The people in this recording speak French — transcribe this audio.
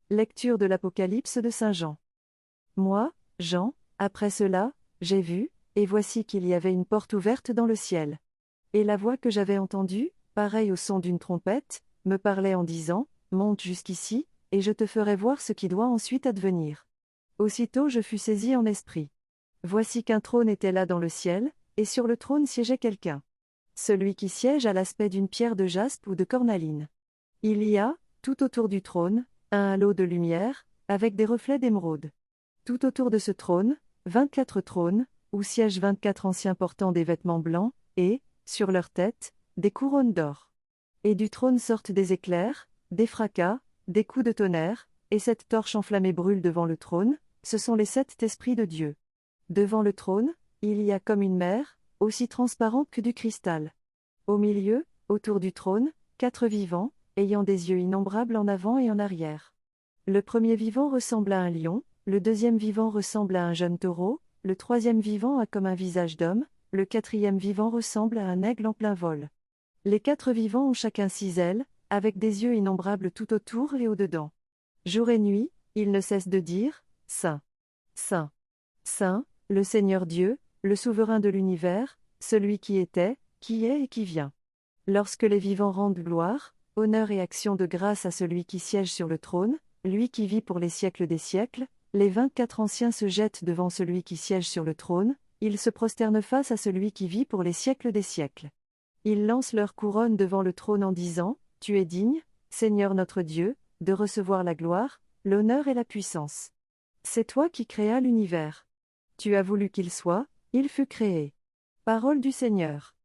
Lecture de l'Apocalypse de Saint Jean. Moi, Jean, après cela, j'ai vu, et voici qu'il y avait une porte ouverte dans le ciel. Et la voix que j'avais entendue, pareille au son d'une trompette, me parlait en disant, monte jusqu'ici, et je te ferai voir ce qui doit ensuite advenir. Aussitôt je fus saisi en esprit. Voici qu'un trône était là dans le ciel, et sur le trône siégeait quelqu'un. Celui qui siège a l'aspect d'une pierre de jaspe ou de cornaline. Il y a, tout autour du trône, un halo de lumière, avec des reflets d'émeraude. Tout autour de ce trône, 24 trônes, où siègent 24 anciens portant des vêtements blancs, et, sur leurs têtes, des couronnes d'or. Et du trône sortent des éclairs, des fracas, des coups de tonnerre, et 7 torches enflammées brûlent devant le trône, ce sont les 7 esprits de Dieu. Devant le trône, il y a comme une mer, aussi transparente que du cristal. Au milieu, autour du trône, 4 vivants, ayant des yeux innombrables en avant et en arrière. Le premier vivant ressemble à un lion, le deuxième vivant ressemble à un jeune taureau, le troisième vivant a comme un visage d'homme, le quatrième vivant ressemble à un aigle en plein vol. Les 4 vivants ont chacun 6 ailes, avec des yeux innombrables tout autour et au-dedans. Jour et nuit, ils ne cessent de dire, Saint, Saint, Saint, le Seigneur Dieu, le souverain de l'univers, celui qui était, qui est et qui vient. Lorsque les vivants rendent gloire, honneur et action de grâce à celui qui siège sur le trône, lui qui vit pour les siècles des siècles, les 24 anciens se jettent devant celui qui siège sur le trône, ils se prosternent face à celui qui vit pour les siècles des siècles. Ils lancent leur couronne devant le trône en disant, Tu es digne, Seigneur notre Dieu, de recevoir la gloire, l'honneur et la puissance. C'est toi qui créas l'univers. Tu as voulu qu'il soit, il fut créé. Parole du Seigneur.